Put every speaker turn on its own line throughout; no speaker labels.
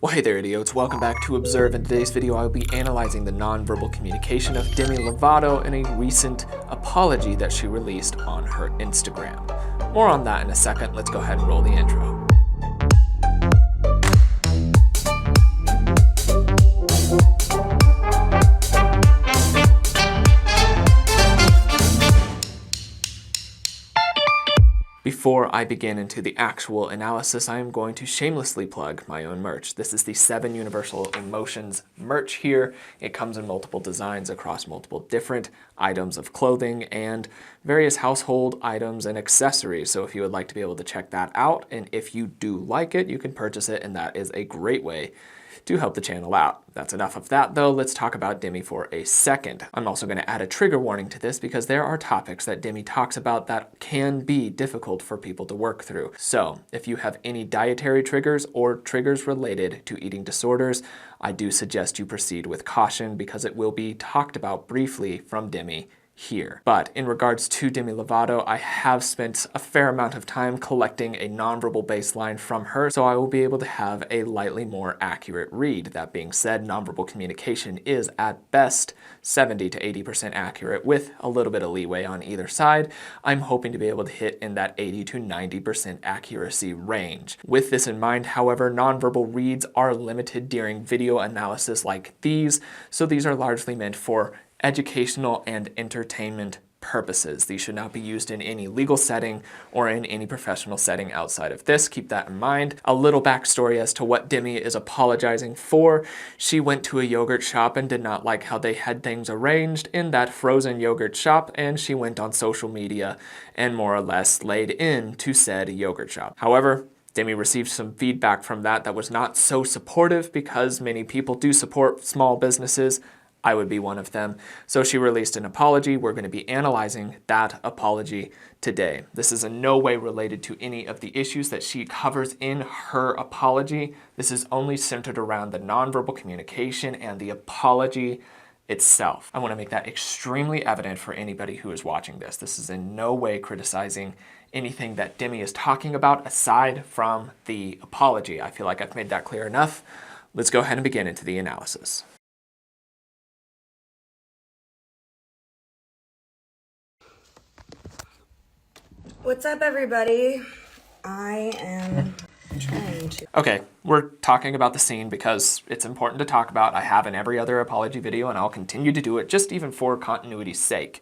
Well, hey there, idiots. Welcome back to Observe. In today's video, I'll be analyzing the nonverbal communication of Demi Lovato in a recent apology that she released on her Instagram. More on that in a second. Let's go ahead and roll the intro. Before I begin into the actual analysis, I am going to shamelessly plug my own merch. This is the 7 Universal Emotions merch here. It comes in multiple designs across multiple different items of clothing and various household items and accessories. So if you would like to be able to check that out, and if you do like it, you can purchase it, and that is a great way to help the channel out. That's enough of that though. Let's talk about Demi for a second. I'm also going to add a trigger warning to this because there are topics that Demi talks about that can be difficult for people to work through. So if you have any dietary triggers or triggers related to eating disorders, I do suggest you proceed with caution because it will be talked about briefly from Demi here. But in regards to Demi Lovato, I have spent a fair amount of time collecting a nonverbal baseline from her, so I will be able to have a lightly more accurate read. That being said, nonverbal communication is at best 70 to 80% accurate with a little bit of leeway on either side. I'm hoping to be able to hit in that 80 to 90% accuracy range. With this in mind, however, nonverbal reads are limited during video analysis like these, so these are largely meant for educational and entertainment purposes. These should not be used in any legal setting or in any professional setting outside of this. Keep that in mind. A little backstory as to what Demi is apologizing for. She went to a yogurt shop and did not like how they had things arranged in that frozen yogurt shop, and she went on social media and more or less laid into said yogurt shop. However, Demi received some feedback from that was not so supportive because many people do support small businesses. I would be one of them. So she released an apology. We're going to be analyzing that apology today. This is in no way related to any of the issues that she covers in her apology. This is only centered around the nonverbal communication and the apology itself. I want to make that extremely evident for anybody who is watching this. This is in no way criticizing anything that Demi is talking about aside from the apology. I feel like I've made that clear enough. Let's go ahead and begin into the analysis.
What's up, everybody? I am trying to...
Okay, we're talking about the scene because it's important to talk about. I have in every other apology video, and I'll continue to do it just even for continuity's sake.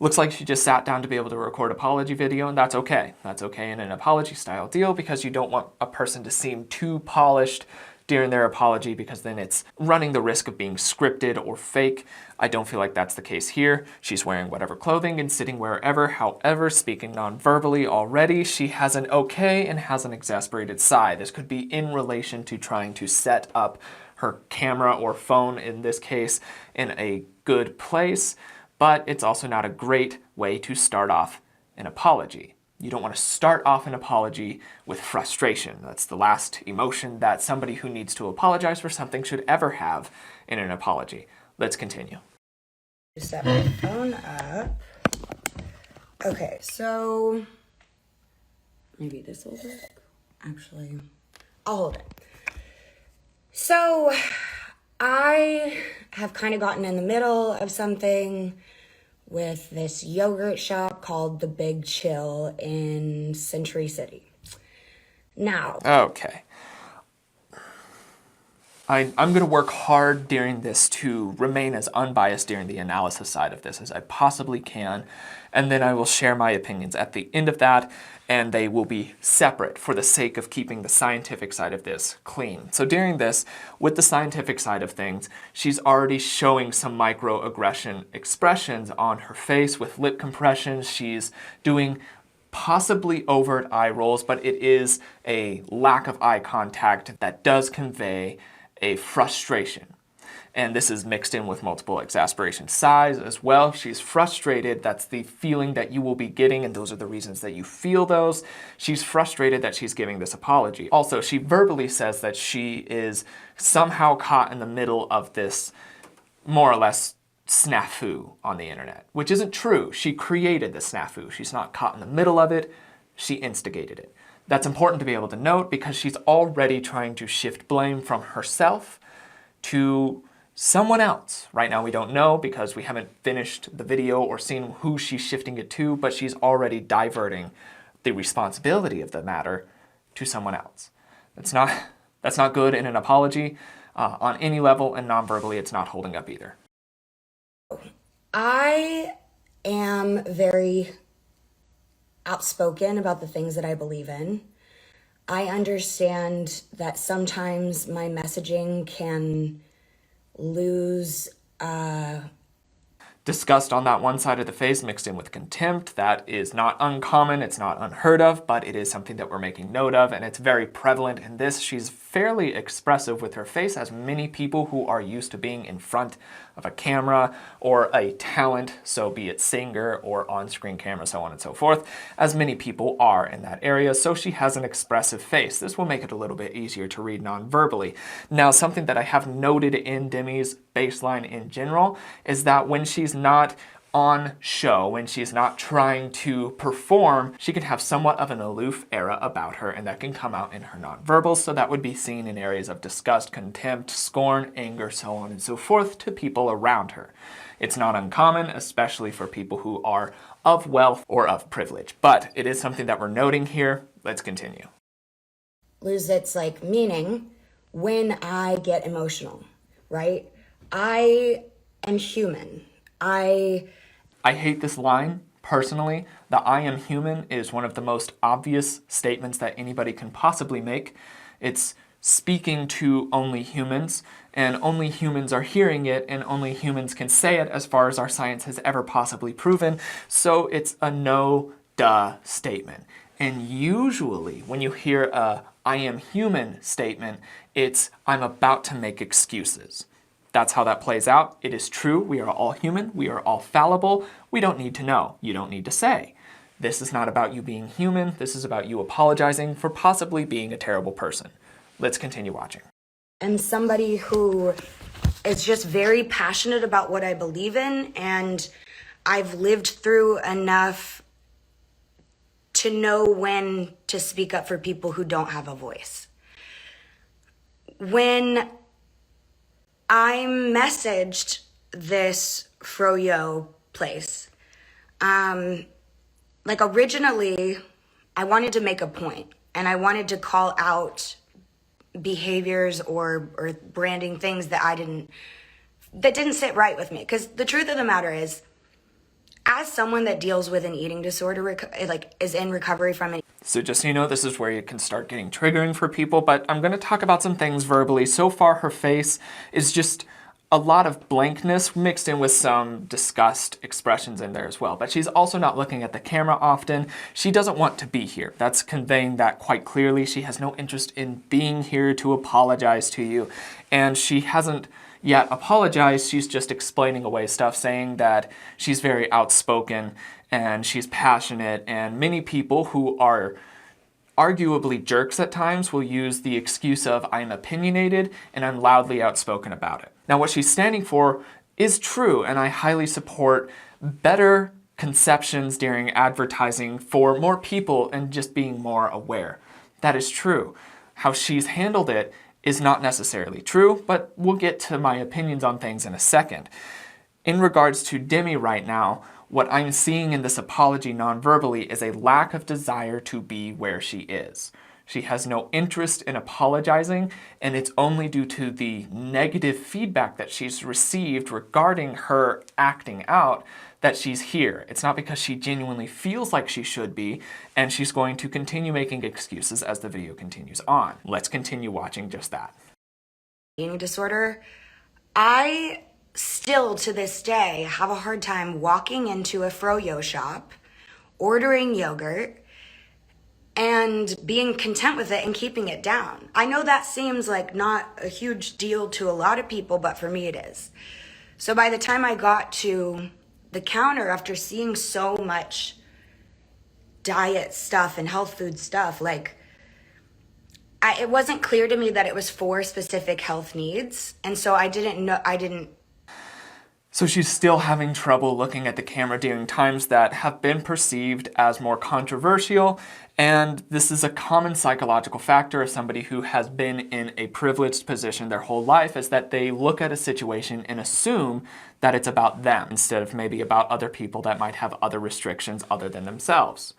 Looks like she just sat down to be able to record apology video, and that's okay. That's okay in an apology style deal because you don't want a person to seem too polished during their apology because then it's running the risk of being scripted or fake. I don't feel like that's the case here. She's wearing whatever clothing and sitting wherever. However, speaking non-verbally already, she has an okay and has an exasperated sigh. This could be in relation to trying to set up her camera or phone, in this case, in a good place, but it's also not a great way to start off an apology. You don't want to start off an apology with frustration. That's the last emotion that somebody who needs to apologize for something should ever have in an apology. Let's continue.
Set my phone up. Okay, so maybe this will work. Actually, I'll hold it. So I have kind of gotten in the middle of something with this yogurt shop called The Big Chill in Century City. Now.
Okay. I'm going to work hard during this to remain as unbiased during the analysis side of this as I possibly can, and then I will share my opinions at the end of that, and they will be separate for the sake of keeping the scientific side of this clean. So during this, with the scientific side of things, she's already showing some microaggression expressions on her face with lip compressions. She's doing possibly overt eye rolls, but it is a lack of eye contact that does convey a frustration. And this is mixed in with multiple exasperation sighs as well. She's frustrated. That's the feeling that you will be getting, and those are the reasons that you feel those. She's frustrated that she's giving this apology. Also, she verbally says that she is somehow caught in the middle of this more or less snafu on the internet, which isn't true. She created the snafu. She's not caught in the middle of it. She instigated it. That's important to be able to note because she's already trying to shift blame from herself to someone else. Right now we don't know because we haven't finished the video or seen who she's shifting it to, but she's already diverting the responsibility of the matter to someone else. That's not good in an apology on any level, and non-verbally it's not holding up either.
I am very outspoken about the things that I believe in. I understand that sometimes my messaging can lose
Disgust on that one side of the face mixed in with contempt. That is not uncommon, it's not unheard of, but it is something that we're making note of, and it's very prevalent in this. She's fairly expressive with her face, as many people who are used to being in front of a camera or a talent, so be it singer or on-screen camera, so on and so forth, as many people are in that area, so she has an expressive face. This will make it a little bit easier to read non-verbally. Now, something that I have noted in Demi's baseline in general is that when she's not on show, when she's not trying to perform, she can have somewhat of an aloof aura about her, and that can come out in her nonverbals. So that would be seen in areas of disgust, contempt, scorn, anger, so on and so forth to people around her. It's not uncommon, especially for people who are of wealth or of privilege, but it is something that we're noting here. Let's continue.
lose its like meaning when I get emotional, right? I am human.
I hate this line, personally. The I am human is one of the most obvious statements that anybody can possibly make. It's speaking to only humans, and only humans are hearing it, and only humans can say it as far as our science has ever possibly proven. So it's a no-duh statement. And usually when you hear a I am human statement, it's I'm about to make excuses. That's how that plays out. It is true. We are all human. We are all fallible. We don't need to know. You don't need to say. This is not about you being human. This is about you apologizing for possibly being a terrible person. Let's continue watching.
I'm somebody who is just very passionate about what I believe in, and I've lived through enough to know when to speak up for people who don't have a voice. When I messaged this froyo place, like originally I wanted to make a point, and I wanted to call out behaviors or branding things that didn't sit right with me. Because the truth of the matter is, as someone that deals with an eating disorder, is in recovery from it.
So just so you know, this is where you can start getting triggering for people, but I'm going to talk about some things verbally. So far, her face is just a lot of blankness mixed in with some disgust expressions in there as well. But she's also not looking at the camera often. She doesn't want to be here. That's conveying that quite clearly. She has no interest in being here to apologize to you. And she hasn't yet apologized. She's just explaining away stuff, saying that she's very outspoken and she's passionate. And many people who are arguably jerks at times will use the excuse of I'm opinionated and I'm loudly outspoken about it. Now what she's standing for is true, and I highly support better conceptions during advertising for more people and just being more aware. That is true. How she's handled it is not necessarily true, but we'll get to my opinions on things in a second. In regards to Demi right now, what I'm seeing in this apology non-verbally is a lack of desire to be where she is. She has no interest in apologizing, and it's only due to the negative feedback that she's received regarding her acting out that she's here. It's not because she genuinely feels like she should be, and she's going to continue making excuses as the video continues on. Let's continue watching just that.
Eating disorder, I still to this day have a hard time walking into a froyo shop, ordering yogurt, and being content with it and keeping it down. I know that seems like not a huge deal to a lot of people, but for me it is. So by the time I got to the counter, after seeing so much diet stuff and health food stuff, it wasn't clear to me that it was for specific health needs. And so I didn't
So she's still having trouble looking at the camera during times that have been perceived as more controversial, and this is a common psychological factor of somebody who has been in a privileged position their whole life, is that they look at a situation and assume that it's about them instead of maybe about other people that might have other restrictions other than themselves.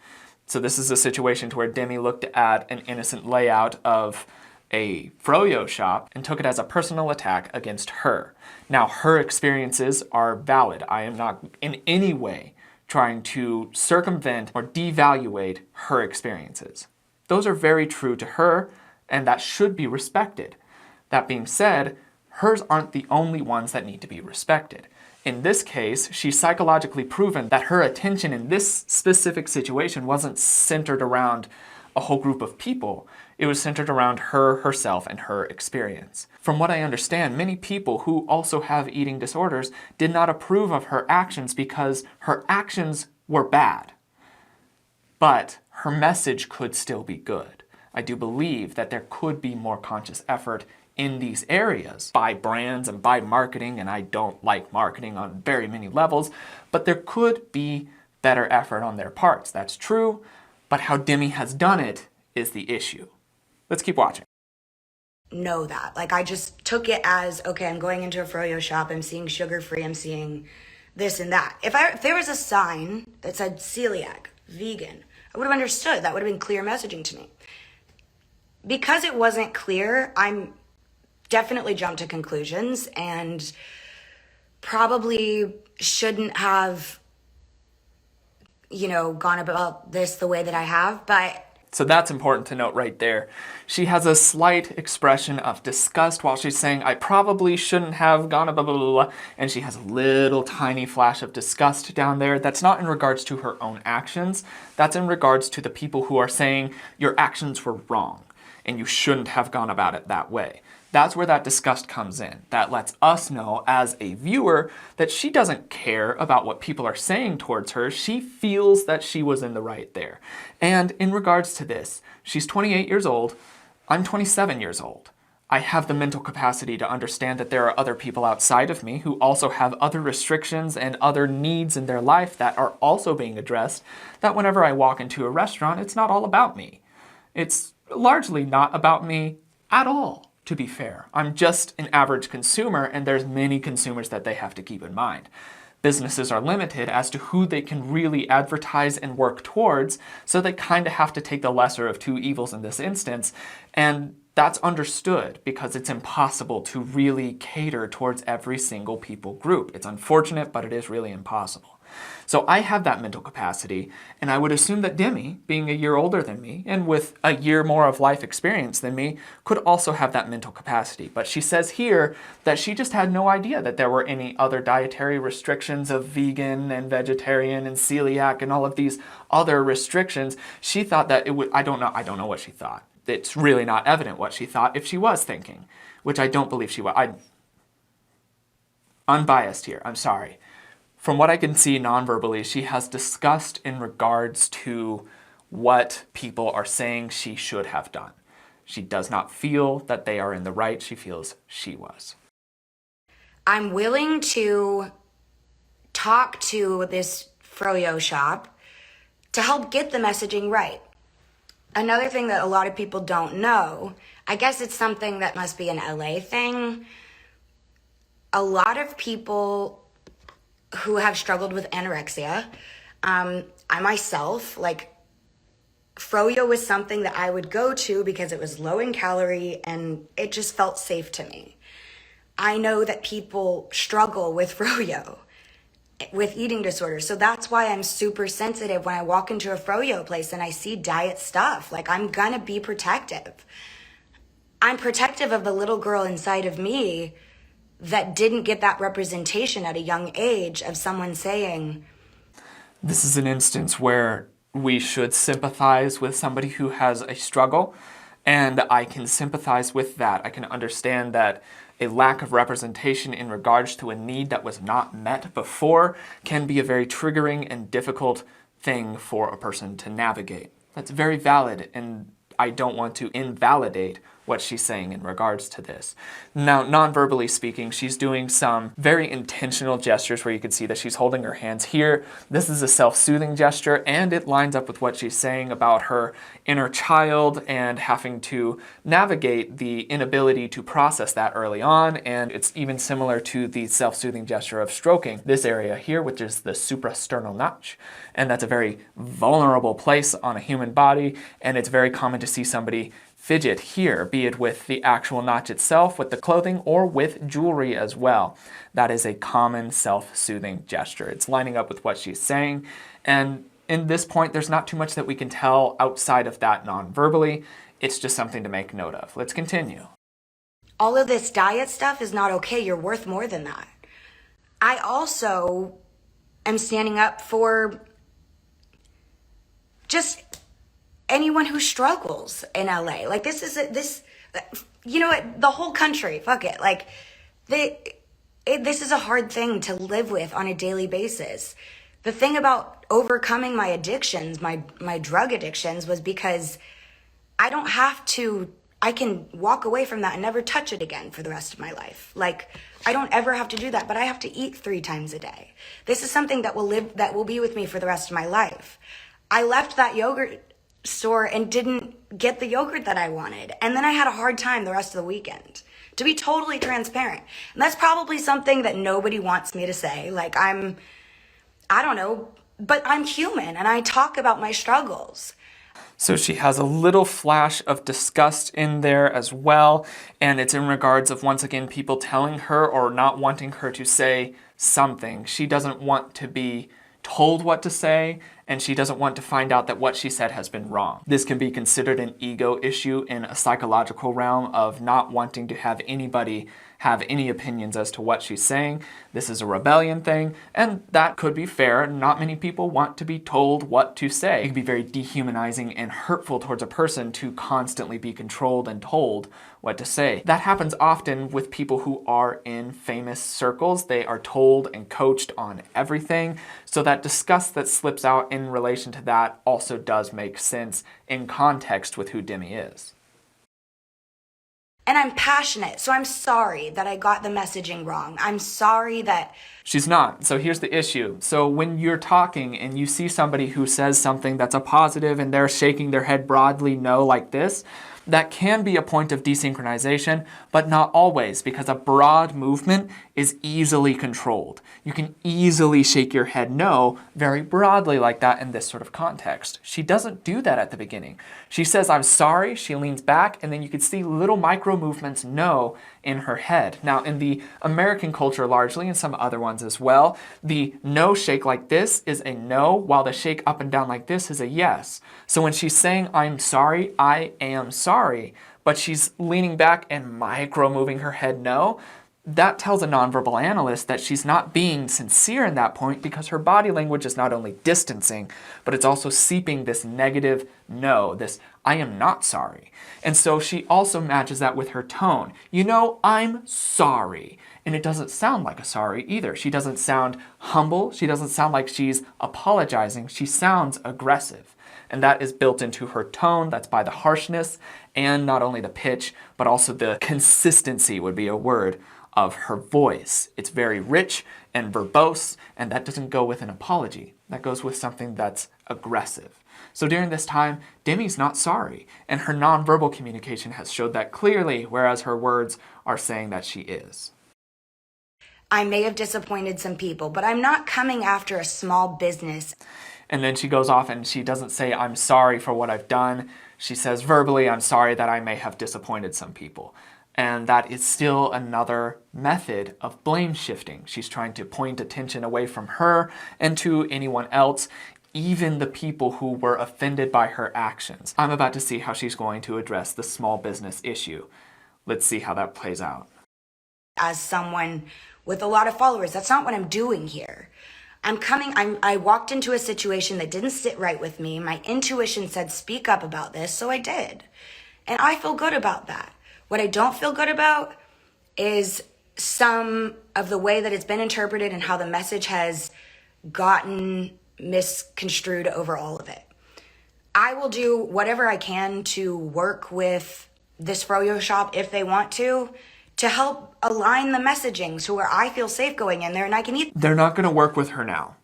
So this is a situation to where Demi looked at an innocent layout of a froyo shop and took it as a personal attack against her. Now, her experiences are valid. I am not in any way trying to circumvent or devaluate her experiences. Those are very true to her, and that should be respected. That being said, hers aren't the only ones that need to be respected. In this case, she's psychologically proven that her attention in this specific situation wasn't centered around a whole group of people. It was centered around her, herself, and her experience. From what I understand, many people who also have eating disorders did not approve of her actions because her actions were bad. But her message could still be good. I do believe that there could be more conscious effort in these areas by brands and by marketing, and I don't like marketing on very many levels, but there could be better effort on their parts. That's true, but how Demi has done it is the issue. Let's keep watching.
Know that. Like, I just took it as, okay, I'm going into a froyo shop, I'm seeing sugar-free, I'm seeing this and that. If there was a sign that said celiac, vegan, I would have understood. That would have been clear messaging to me. Because it wasn't clear, I'm definitely jumped to conclusions and probably shouldn't have, gone about this the way that I have, but
so that's important to note right there. She has a slight expression of disgust while she's saying, I probably shouldn't have gone blah, blah, blah, blah, and she has a little tiny flash of disgust down there. That's not in regards to her own actions. That's in regards to the people who are saying your actions were wrong and you shouldn't have gone about it that way. That's where that disgust comes in. That lets us know as a viewer that she doesn't care about what people are saying towards her. She feels that she was in the right there. And in regards to this, she's 28 years old. I'm 27 years old. I have the mental capacity to understand that there are other people outside of me who also have other restrictions and other needs in their life that are also being addressed, that whenever I walk into a restaurant, it's not all about me. It's largely not about me at all. To be fair, I'm just an average consumer, and there's many consumers that they have to keep in mind. Businesses are limited as to who they can really advertise and work towards, so they kind of have to take the lesser of two evils in this instance, and that's understood because it's impossible to really cater towards every single people group. It's unfortunate, but it is really impossible. So I have that mental capacity, and I would assume that Demi, being a year older than me, and with a year more of life experience than me, could also have that mental capacity. But she says here that she just had no idea that there were any other dietary restrictions of vegan and vegetarian and celiac and all of these other restrictions. She thought that it would, I don't know what she thought. It's really not evident what she thought if she was thinking, which I don't believe she was. I'm unbiased here, I'm sorry. From what I can see non-verbally, she has disgust in regards to what people are saying she should have done. She does not feel that they are in the right. She feels she was.
I'm willing to talk to this froyo shop to help get the messaging right. Another thing that a lot of people don't know, I guess it's something that must be an LA thing. A lot of people who have struggled with anorexia, I myself, froyo was something that I would go to because it was low in calorie and it just felt safe to me. I know that people struggle with froyo, with eating disorders. So that's why I'm super sensitive when I walk into a froyo place and I see diet stuff. I'm gonna be protective. I'm protective of the little girl inside of me that didn't get that representation at a young age of someone saying,
this is an instance where we should sympathize with somebody who has a struggle, and I can sympathize with that. I can understand that a lack of representation in regards to a need that was not met before can be a very triggering and difficult thing for a person to navigate. That's very valid, and I don't want to invalidate what she's saying in regards to this. Now, non-verbally speaking, she's doing some very intentional gestures where you can see that she's holding her hands here. This is a self-soothing gesture, and it lines up with what she's saying about her inner child and having to navigate the inability to process that early on, and it's even similar to the self-soothing gesture of stroking this area here, which is the suprasternal notch, and that's a very vulnerable place on a human body, and it's very common to see somebody fidget here, be it with the actual notch itself, with the clothing, or with jewelry as well. That is a common self-soothing gesture. It's lining up with what she's saying, and in this point, there's not too much that we can tell outside of that non-verbally. It's just something to make note of. Let's continue.
All of this diet stuff is not okay. You're worth more than that. I also am standing up for just anyone who struggles in LA. Like this is you know what, the whole country, fuck it. Like this is a hard thing to live with on a daily basis. The thing about overcoming my addictions, my drug addictions, was because I don't have to, I can walk away from that and never touch it again for the rest of my life. Like, I don't ever have to do that, but I have to eat 3 times a day. This is something that will be with me for the rest of my life. I left that yogurt store and didn't get the yogurt that I wanted. And then I had a hard time the rest of the weekend, to be totally transparent. And that's probably something that nobody wants me to say. Like I don't know, but I'm human and I talk about my struggles.
So she has a little flash of disgust in there as well, and it's in regards of, once again, people telling her or not wanting her to say something. She doesn't want to be told what to say, and she doesn't want to find out that what she said has been wrong. This can be considered an ego issue in a psychological realm of not wanting to have anybody have any opinions as to what she's saying. This is a rebellion thing, and that could be fair. Not many people want to be told what to say. It can be very dehumanizing and hurtful towards a person to constantly be controlled and told what to say. That happens often with people who are in famous circles. They are told and coached on everything, so that disgust that slips out in relation to that also does make sense in context with who Demi is.
And I'm passionate, so I'm sorry that I got the messaging wrong. I'm sorry that...
She's not. So here's the issue. So when you're talking and you see somebody who says something that's a positive and they're shaking their head broadly no like this, that can be a point of desynchronization, but not always, because a broad movement is easily controlled. You can easily shake your head no very broadly like that in this sort of context. She doesn't do that at the beginning. She says, I'm sorry, she leans back, and then you can see little micro movements no in her head. Now, in the American culture largely, and some other ones as well, the no shake like this is a no, while the shake up and down like this is a yes. So when she's saying, I'm sorry, I am sorry, but she's leaning back and micro-moving her head no, that tells a nonverbal analyst that she's not being sincere in that point, because her body language is not only distancing, but it's also seeping this negative no, this I am not sorry. And so she also matches that with her tone. You know, I'm sorry. And it doesn't sound like a sorry either. She doesn't sound humble. She doesn't sound like she's apologizing. She sounds aggressive. And that is built into her tone. That's by the harshness and not only the pitch, but also the consistency would be a word of her voice. It's very rich and verbose, and that doesn't go with an apology. That goes with something that's aggressive. So during this time, Demi's not sorry, and her nonverbal communication has showed that clearly, whereas her words are saying that she is.
I may have disappointed some people, but I'm not coming after a small business.
And then she goes off and she doesn't say, I'm sorry for what I've done. She says verbally, I'm sorry that I may have disappointed some people. And that is still another method of blame shifting. She's trying to point attention away from her and to anyone else, even the people who were offended by her actions. I'm about to see how she's going to address the small business issue. Let's see how that plays out.
As someone with a lot of followers, that's not what I'm doing here. I walked into a situation that didn't sit right with me. My intuition said, speak up about this, so I did. And I feel good about that. What I don't feel good about is some of the way that it's been interpreted and how the message has gotten misconstrued over all of it. I will do whatever I can to work with this froyo shop if they want to help align the messaging to where I feel safe going in there and I can eat.
They're not going to work with her now.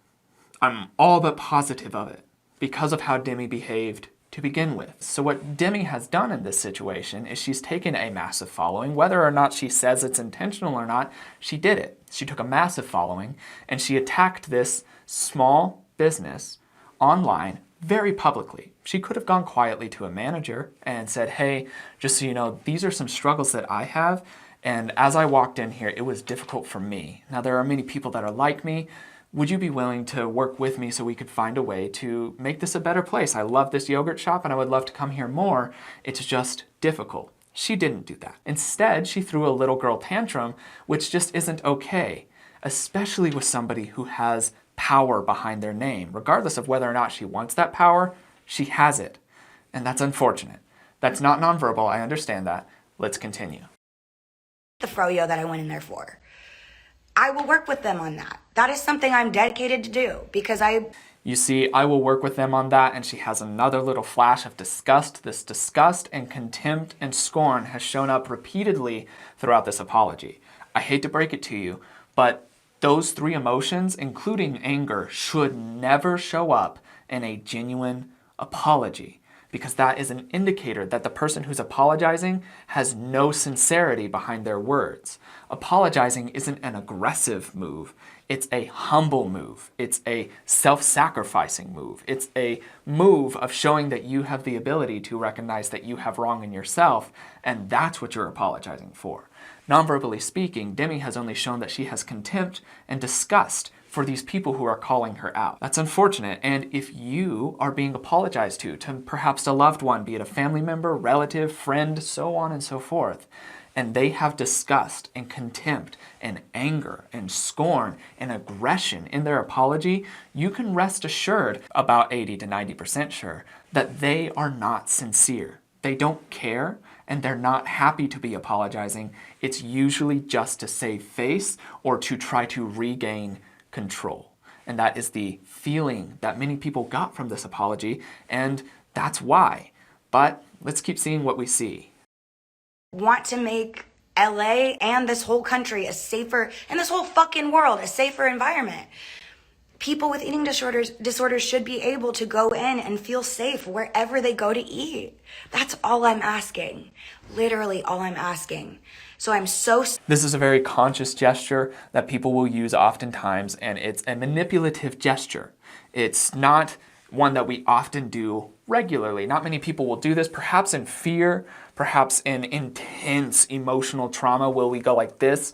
I'm all but positive of it because of how Demi behaved to begin with. So what Demi has done in this situation is she's taken a massive following. Whether or not she says it's intentional or not, she did it. She took a massive following and she attacked this small business online very publicly. She could have gone quietly to a manager and said, hey, just so you know, these are some struggles that I have. And as I walked in here, it was difficult for me. Now, there are many people that are like me. Would you be willing to work with me so we could find a way to make this a better place? I love this yogurt shop and I would love to come here more. It's just difficult. She didn't do that. Instead, she threw a little girl tantrum, which just isn't okay, especially with somebody who has power behind their name. Regardless of whether or not she wants that power, she has it. And that's unfortunate. That's not nonverbal, I understand that. Let's continue.
The froyo that I went in there for. I will work with them on that. That is something I'm dedicated to do because
You see, I will work with them on that, and she has another little flash of disgust. This disgust and contempt and scorn has shown up repeatedly throughout this apology. I hate to break it to you, but those three emotions, including anger, should never show up in a genuine apology, because that is an indicator that the person who's apologizing has no sincerity behind their words. Apologizing isn't an aggressive move. It's a humble move. It's a self-sacrificing move. It's a move of showing that you have the ability to recognize that you have wrong in yourself, and that's what you're apologizing for. Non-verbally speaking, Demi has only shown that she has contempt and disgust for these people who are calling her out. That's unfortunate, and if you are being apologized to perhaps a loved one, be it a family member, relative, friend, so on and so forth, and they have disgust and contempt and anger and scorn and aggression in their apology, you can rest assured, about 80 to 90% sure, that they are not sincere. They don't care, and they're not happy to be apologizing. It's usually just to save face or to try to regain control. And that is the feeling that many people got from this apology, and that's why. But let's keep seeing what we see.
Want to make LA and this whole country a safer, and this whole fucking world a safer environment. People with eating disorders should be able to go in and feel safe wherever they go to eat. That's all I'm asking. Literally all I'm asking. So I'm so...
This is a very conscious gesture that people will use oftentimes, and it's a manipulative gesture. It's not one that we often do regularly. Not many people will do this, perhaps in fear, perhaps in intense emotional trauma will we go like this.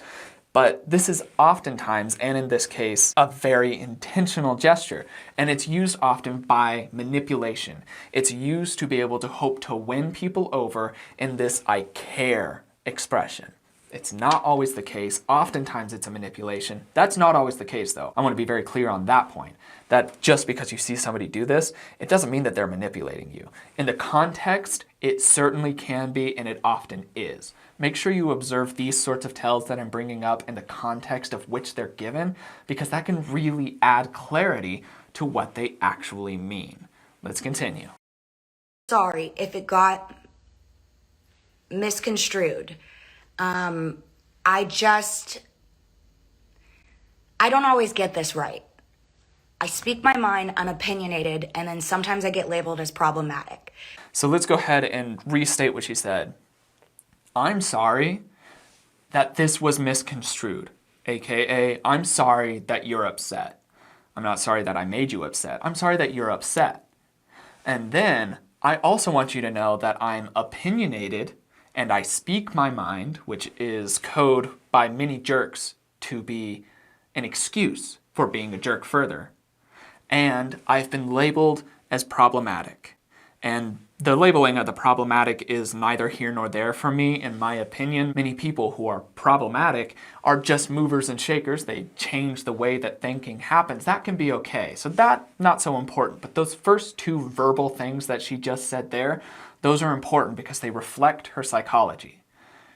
But this is oftentimes, and in this case, a very intentional gesture. And it's used often by manipulation. It's used to be able to hope to win people over in this "I care" expression. It's not always the case. Oftentimes it's a manipulation. That's not always the case though. I want to be very clear on that point. That just because you see somebody do this, it doesn't mean that they're manipulating you. In the context, it certainly can be, and it often is. Make sure you observe these sorts of tells that I'm bringing up in the context of which they're given, because that can really add clarity to what they actually mean. Let's continue.
Sorry if it got misconstrued. I don't always get this right. I speak my mind, I'm opinionated, and then sometimes I get labeled as problematic.
So let's go ahead and restate what she said. I'm sorry that this was misconstrued, aka I'm sorry that you're upset. I'm not sorry that I made you upset. I'm sorry that you're upset. And then I also want you to know that I'm opinionated and I speak my mind, which is code by many jerks to be an excuse for being a jerk further. And I've been labeled as problematic. And the labeling of the problematic is neither here nor there for me, in my opinion. Many people who are problematic are just movers and shakers. They change the way that thinking happens. That can be okay. So that's not so important. But those first two verbal things that she just said there, those are important because they reflect her psychology.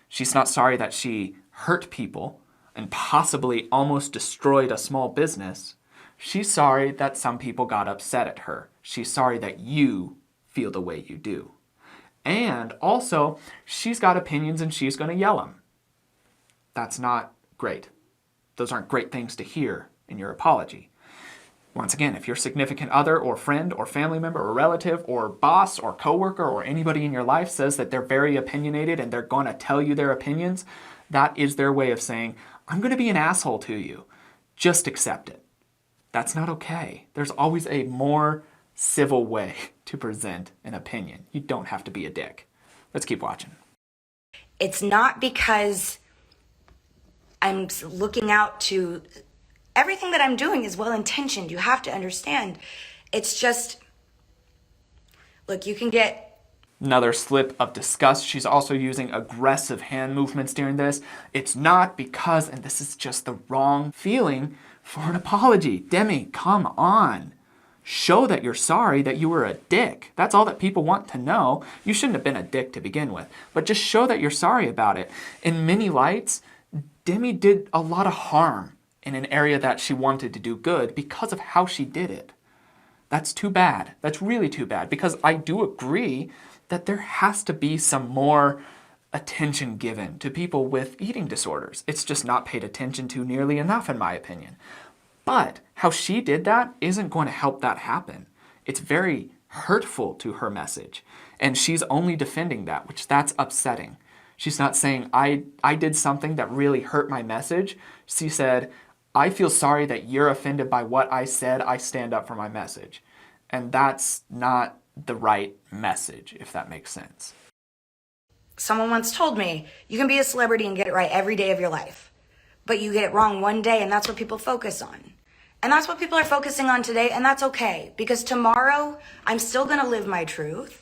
She's not sorry that she hurt people and possibly almost destroyed a small business. She's sorry that some people got upset at her. She's sorry that you feel the way you do. And also, she's got opinions and she's going to yell them. That's not great. Those aren't great things to hear in your apology. Once again, if your significant other or friend or family member or relative or boss or coworker or anybody in your life says that they're very opinionated and they're going to tell you their opinions, that is their way of saying, I'm going to be an asshole to you. Just accept it. That's not okay. There's always a more civil way to present an opinion. You don't have to be a dick. Let's keep watching.
It's not because I'm looking out to... Everything that I'm doing is well-intentioned. You have to understand. It's just... Look, you can get...
Another slip of disgust. She's also using aggressive hand movements during this. It's not because, and this is just the wrong feeling for an apology. Demi, come on. Show that you're sorry that you were a dick. That's all that people want to know. You shouldn't have been a dick to begin with, but just show that you're sorry about it. In many lights, Demi did a lot of harm in an area that she wanted to do good because of how she did it. That's too bad. That's really too bad, because I do agree that there has to be some more attention given to people with eating disorders. It's just not paid attention to nearly enough, in my opinion. But how she did that isn't going to help that happen. It's very hurtful to her message, and she's only defending that, which that's upsetting. She's not saying, I did something that really hurt my message. She said, I feel sorry that you're offended by what I said. I stand up for my message. And that's not the right message, if that makes sense.
Someone once told me, you can be a celebrity and get it right every day of your life. But you get it wrong one day, and that's what people focus on. And that's what people are focusing on today, and that's okay. Because tomorrow, I'm still going to live my truth.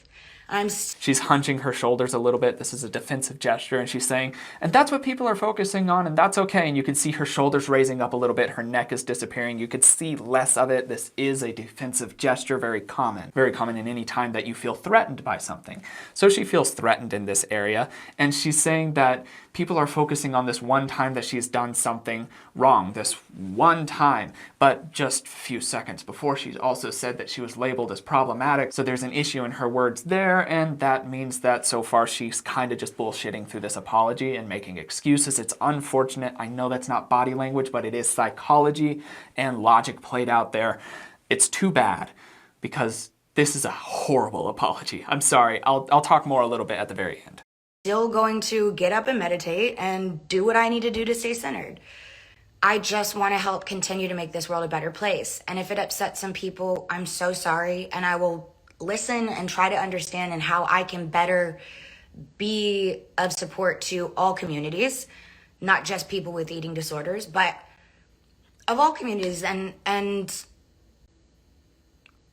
She's hunching her shoulders a little bit. This is a defensive gesture, and she's saying, and that's what people are focusing on, and that's okay. And you can see her shoulders raising up a little bit. Her neck is disappearing. You could see less of it. This is a defensive gesture, very common in any time that you feel threatened by something. So she feels threatened in this area, and she's saying that people are focusing on this one time that she's done something wrong, this one time. But just a few seconds before, she also said that she was labeled as problematic. So there's an issue in her words there, and that means that so far she's kind of just bullshitting through this apology and making excuses. It's unfortunate. I know that's not body language, but it is psychology and logic played out there. It's too bad, because this is a horrible apology. I'm sorry. I'll talk more a little bit at the very end.
Still going to get up and meditate and do what I need to do to stay centered. I just want to help continue to make this world a better place. And if it upsets some people, I'm so sorry. And I will listen and try to understand and how I can better be of support to all communities, not just people with eating disorders, but of all communities. And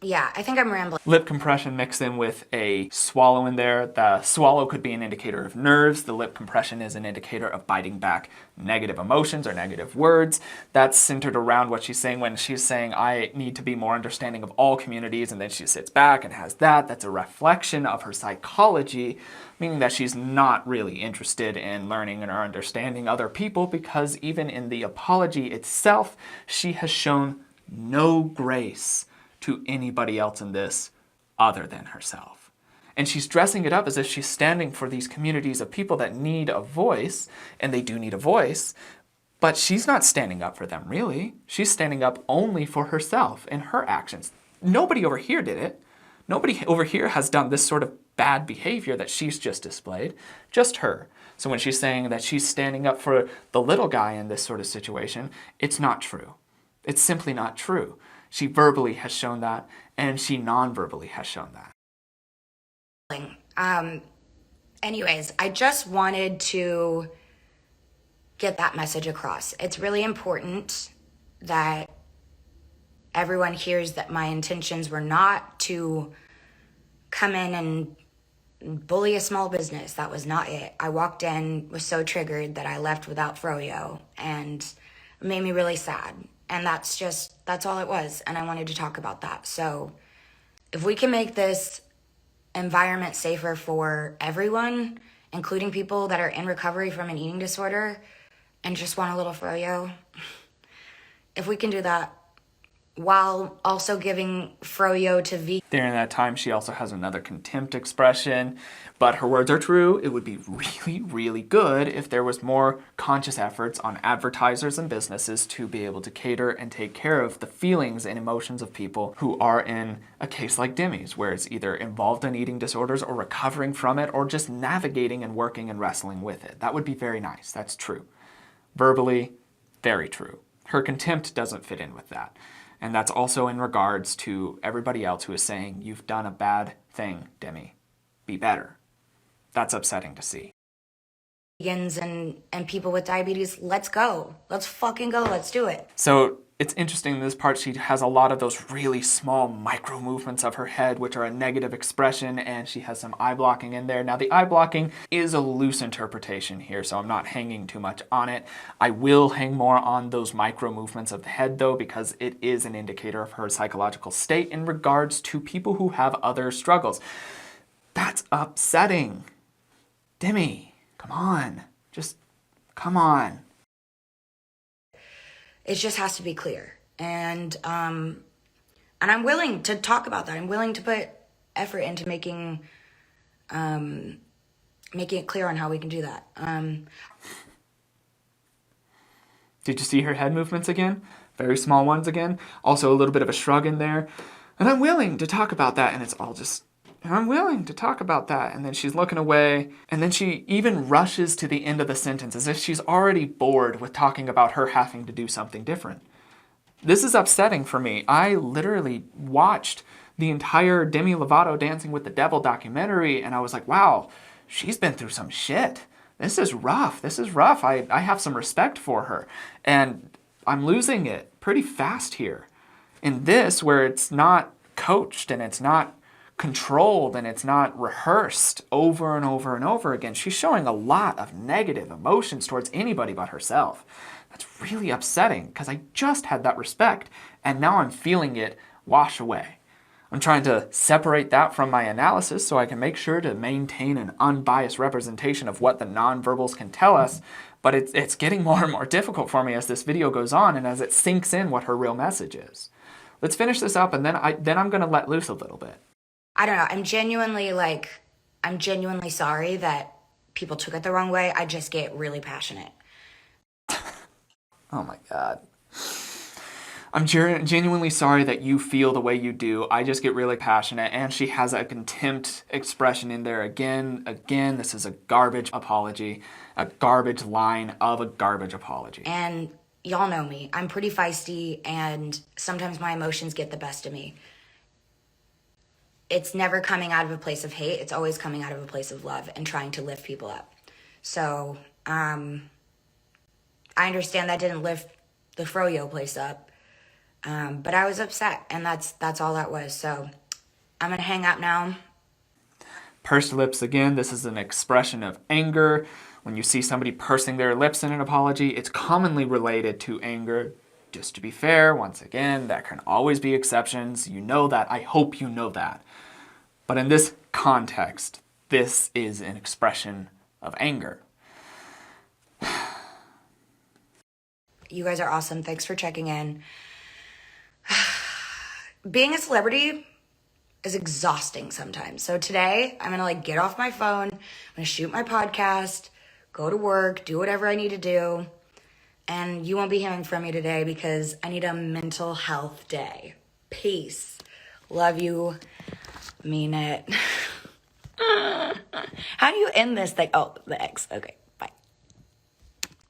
yeah, I think I'm rambling.
Lip compression mixed in with a swallow in there. The swallow could be an indicator of nerves. The lip compression is an indicator of biting back negative emotions or negative words. That's centered around what she's saying when she's saying, I need to be more understanding of all communities, and then she sits back and has that. That's a reflection of her psychology, meaning that she's not really interested in learning or understanding other people, because even in the apology itself, she has shown no grace to anybody else in this other than herself. And she's dressing it up as if she's standing for these communities of people that need a voice, and they do need a voice, but she's not standing up for them, really. She's standing up only for herself and her actions. Nobody over here did it. Nobody over here has done this sort of bad behavior that she's just displayed, just her. So when she's saying that she's standing up for the little guy in this sort of situation, it's not true. It's simply not true. She verbally has shown that, and she non-verbally has shown that.
Anyways, I just wanted to get that message across. It's really important that everyone hears that my intentions were not to come in and bully a small business. That was not it. I walked in, was so triggered that I left without froyo, and it made me really sad. And that's all it was. And I wanted to talk about that. So if we can make this environment safer for everyone, including people that are in recovery from an eating disorder and just want a little froyo, if we can do that, while also giving froyo to V.
During that time, she also has another contempt expression, but her words are true. It would be really, really good if there was more conscious efforts on advertisers and businesses to be able to cater and take care of the feelings and emotions of people who are in a case like Demi's, where it's either involved in eating disorders or recovering from it or just navigating and working and wrestling with it. That would be very nice. That's true. Verbally, very true. Her contempt doesn't fit in with that. And that's also in regards to everybody else who is saying, you've done a bad thing, Demi. Be better. That's upsetting to see.
Vegans and people with diabetes, let's go. Let's fucking go. Let's do it.
So it's interesting in this part, she has a lot of those really small micro movements of her head, which are a negative expression, and she has some eye blocking in there. Now the eye blocking is a loose interpretation here, so I'm not hanging too much on it. I will hang more on those micro movements of the head though, because it is an indicator of her psychological state in regards to people who have other struggles. That's upsetting. Demi, come on. Just come on.
It just has to be clear. And I'm willing to talk about that. I'm willing to put effort into making it clear on how we can do that.
Did you see her head movements again? Very small ones again. Also a little bit of a shrug in there. And I'm willing to talk about that. And it's all just, I'm willing to talk about that. And then she's looking away. And then she even rushes to the end of the sentence as if she's already bored with talking about her having to do something different. This is upsetting for me. I literally watched the entire Demi Lovato Dancing with the Devil documentary and I was like, wow, she's been through some shit. This is rough. This is rough. I have some respect for her. And I'm losing it pretty fast here. In this, where it's not coached and it's not controlled and it's not rehearsed over and over and over again, she's showing a lot of negative emotions towards anybody but herself. That's really upsetting because I just had that respect and now I'm feeling it wash away. I'm trying to separate that from my analysis so I can make sure to maintain an unbiased representation of what the nonverbals can tell us, but it's getting more and more difficult for me as this video goes on and as it sinks in what her real message is. Let's finish this up and then I'm going to let loose a little bit.
I don't know. I'm genuinely sorry that people took it the wrong way. I just get really passionate.
Oh my God. I'm genuinely sorry that you feel the way you do. I just get really passionate. And she has a contempt expression in there again. Again, this is a garbage apology, a garbage line of a garbage apology.
And y'all know me. I'm pretty feisty and sometimes my emotions get the best of me. It's never coming out of a place of hate. It's always coming out of a place of love and trying to lift people up. So, I understand that didn't lift the froyo place up, but I was upset, and that's all that was. So I'm gonna hang up now.
Pursed lips again. This is an expression of anger. When you see somebody pursing their lips in an apology, it's commonly related to anger. Just to be fair, once again, there can always be exceptions. You know that. I hope you know that. But in this context, this is an expression of anger.
You guys are awesome. Thanks for checking in. Being a celebrity is exhausting sometimes. So today I'm going to get off my phone. I'm going to shoot my podcast, go to work, do whatever I need to do. And you won't be hearing from me today because I need a mental health day. Peace. Love you. Mean it. How do you end this thing? Oh, the X. Okay, bye.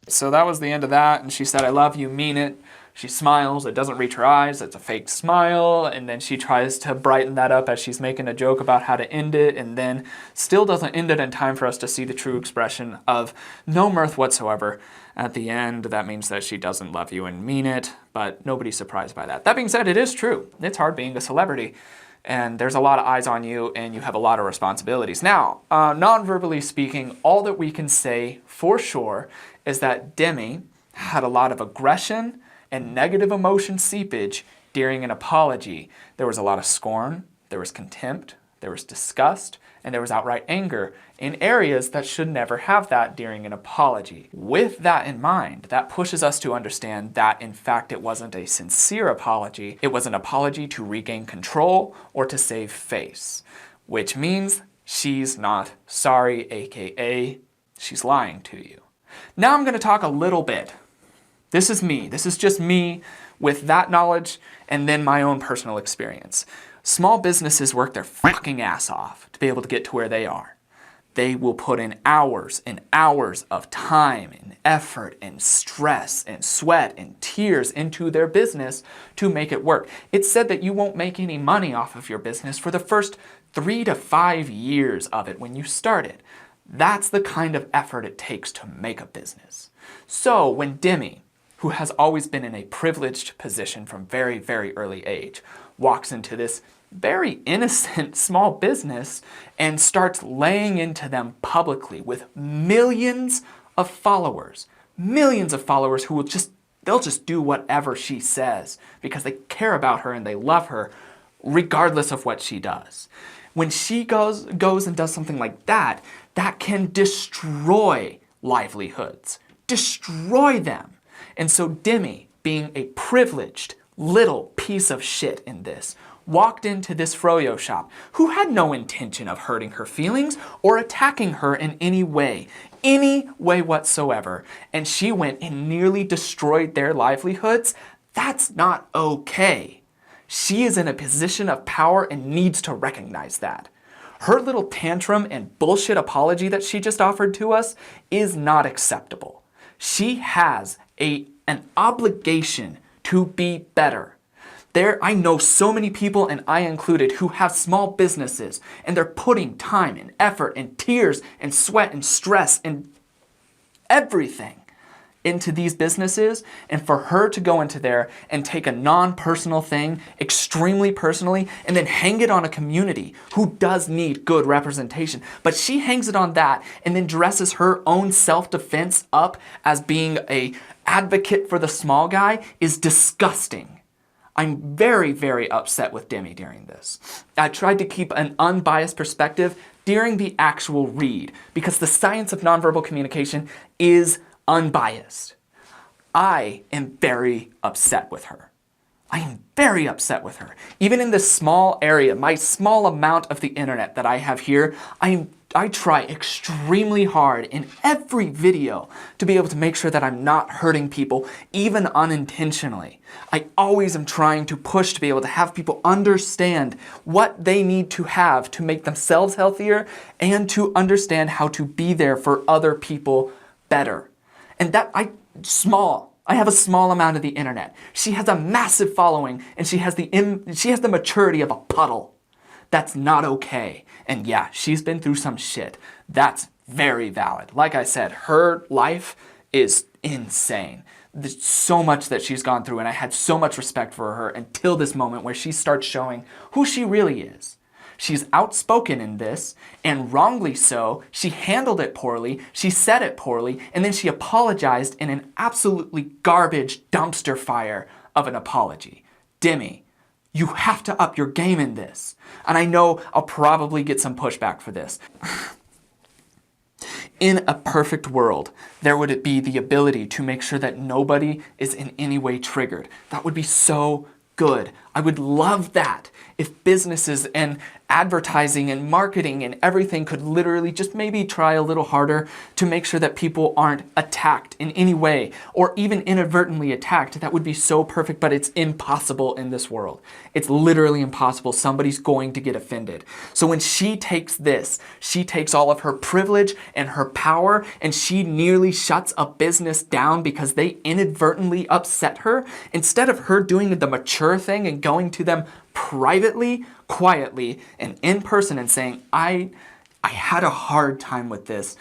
So that was the end of that. And she said, I love you, mean it. She smiles. It doesn't reach her eyes. It's a fake smile. And then she tries to brighten that up as she's making a joke about how to end it. And then still doesn't end it in time for us to see the true expression of no mirth whatsoever. At the end, that means that she doesn't love you and mean it. But nobody's surprised by that. That being said, it is true. It's hard being a celebrity. And there's a lot of eyes on you and you have a lot of responsibilities. Now, non-verbally speaking, all that we can say for sure is that Demi had a lot of aggression and negative emotion seepage during an apology. There was a lot of scorn, there was contempt, there was disgust, and there was outright anger in areas that should never have that during an apology. With that in mind, that pushes us to understand that in fact it wasn't a sincere apology, it was an apology to regain control or to save face, which means she's not sorry, aka she's lying to you. Now I'm going to talk a little bit. This is me. This is just me with that knowledge and then my own personal experience. Small businesses work their fucking ass off to be able to get to where they are. They will put in hours and hours of time and effort and stress and sweat and tears into their business to make it work. It's said that you won't make any money off of your business for the first 3 to 5 years of it when you start it. That's the kind of effort it takes to make a business. So when Demi, who has always been in a privileged position from very, very early age, walks into this very innocent small business and starts laying into them publicly with millions of followers who will they'll just do whatever she says because they care about her and they love her regardless of what she does. When she goes and does something like that, that can destroy livelihoods, destroy them. And so Demi, being a privileged little piece of shit in this, walked into this froyo shop who had no intention of hurting her feelings or attacking her in any way whatsoever. And she went and nearly destroyed their livelihoods. That's not okay. She is in a position of power and needs to recognize that. Her little tantrum and bullshit apology that she just offered to us is not acceptable. She has an obligation to be better. I know so many people, and I included, who have small businesses and they're putting time and effort and tears and sweat and stress and everything into these businesses, and for her to go into there and take a non-personal thing extremely personally and then hang it on a community who does need good representation, but she hangs it on that and then dresses her own self-defense up as being an advocate for the small guy is disgusting. I'm very, very upset with Demi during this. I tried to keep an unbiased perspective during the actual read because the science of nonverbal communication is unbiased. I am very upset with her. I am very upset with her. Even in this small area, my small amount of the internet that I have here, I try extremely hard in every video to be able to make sure that I'm not hurting people, even unintentionally. I always am trying to push to be able to have people understand what they need to have to make themselves healthier and to understand how to be there for other people better. And I have a small amount of the internet. She has a massive following and she has the maturity of a puddle. That's not okay. And yeah, she's been through some shit. That's very valid. Like I said, her life is insane. There's so much that she's gone through and I had so much respect for her until this moment where she starts showing who she really is. She's outspoken in this, and wrongly so. She handled it poorly, she said it poorly, and then she apologized in an absolutely garbage dumpster fire of an apology. Demi, you have to up your game in this. And I know I'll probably get some pushback for this. In a perfect world, there would be the ability to make sure that nobody is in any way triggered. That would be so good. I would love that if businesses and advertising and marketing and everything could literally just maybe try a little harder to make sure that people aren't attacked in any way or even inadvertently attacked. That would be so perfect, but it's impossible in this world. It's literally impossible. Somebody's going to get offended. So when she takes this, she takes all of her privilege and her power and she nearly shuts a business down because they inadvertently upset her. Instead of her doing the mature thing and going to them privately, quietly, and in person and saying, I had a hard time with this.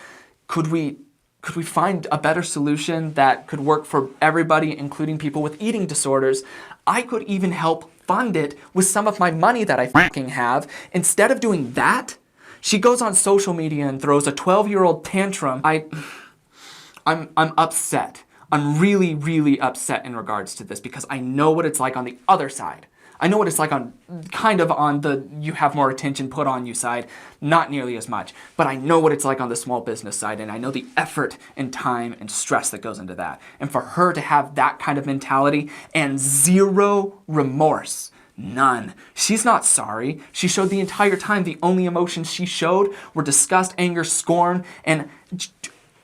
Could we find a better solution that could work for everybody, including people with eating disorders? I could even help fund it with some of my money that I fucking have. Instead of doing that, she goes on social media and throws a 12-year-old tantrum. I'm upset. I'm really, really upset in regards to this because I know what it's like on the other side. I know what it's like on kind of on the you have more attention put on you side, not nearly as much, but I know what it's like on the small business side, and I know the effort and time and stress that goes into that. And for her to have that kind of mentality and zero remorse, none. She's not sorry. She showed the entire time the only emotions she showed were disgust, anger, scorn, and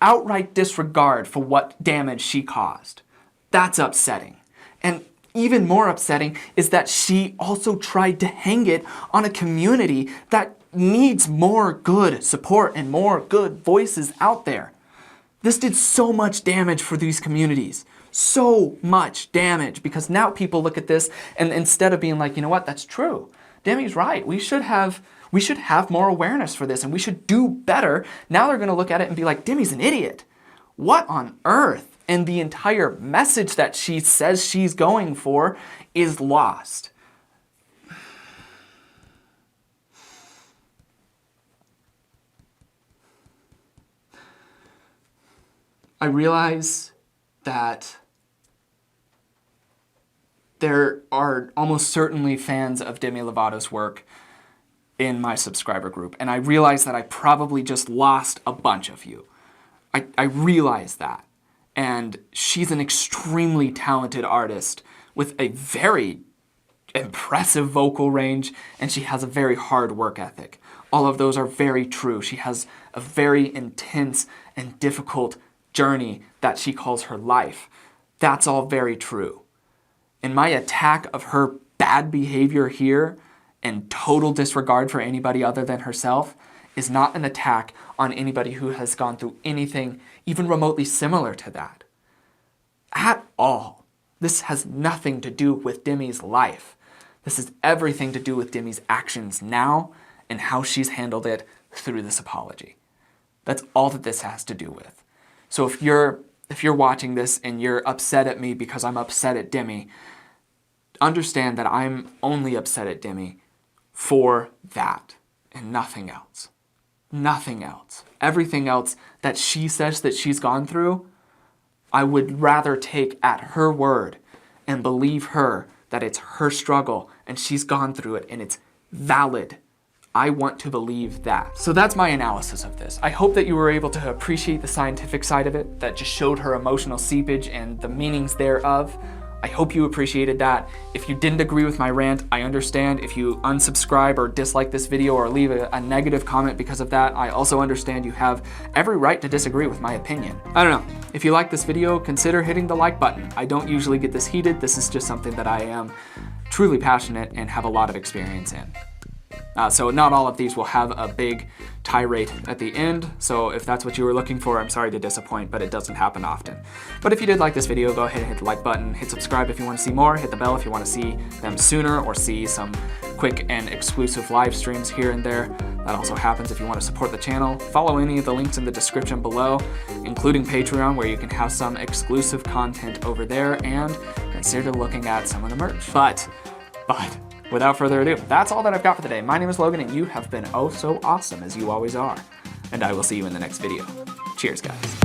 outright disregard for what damage she caused. That's upsetting. And even more upsetting is that she also tried to hang it on a community that needs more good support and more good voices out there. This did so much damage for these communities. So much damage, because now people look at this and instead of being like, you know what, that's true. Demi's right. We should have more awareness for this and we should do better. Now they're going to look at it and be like, Demi's an idiot. What on earth? And the entire message that she says she's going for is lost. I realize that there are almost certainly fans of Demi Lovato's work in my subscriber group, and I realize that I probably just lost a bunch of you. I realize that. And she's an extremely talented artist with a very impressive vocal range, and she has a very hard work ethic. All of those are very true. She has a very intense and difficult journey that she calls her life. That's all very true. And my attack of her bad behavior here and total disregard for anybody other than herself is not an attack on anybody who has gone through anything even remotely similar to that. At all. This has nothing to do with Demi's life. This has everything to do with Demi's actions now and how she's handled it through this apology. That's all that this has to do with. So if you're watching this and you're upset at me because I'm upset at Demi, understand that I'm only upset at Demi for that and nothing else. Nothing else. Everything else that she says that she's gone through, I would rather take at her word and believe her that it's her struggle and she's gone through it and it's valid. I want to believe that. So that's my analysis of this. I hope that you were able to appreciate the scientific side of it, that just showed her emotional seepage and the meanings thereof. I hope you appreciated that. If you didn't agree with my rant, I understand. If you unsubscribe or dislike this video or leave a negative comment because of that, I also understand you have every right to disagree with my opinion. I don't know. If you like this video, consider hitting the like button. I don't usually get this heated. This is just something that I am truly passionate and have a lot of experience in. So not all of these will have a big tirade at the end, so if that's what you were looking for, I'm sorry to disappoint, but it doesn't happen often. But if you did like this video, go ahead and hit the like button, hit subscribe if you want to see more, hit the bell if you want to see them sooner or see some quick and exclusive live streams here and there. That also happens if you want to support the channel. Follow any of the links in the description below, including Patreon, where you can have some exclusive content over there, and consider looking at some of the merch. But without further ado, that's all that I've got for today. My name is Logan, and you have been oh so awesome, as you always are. And I will see you in the next video. Cheers, guys.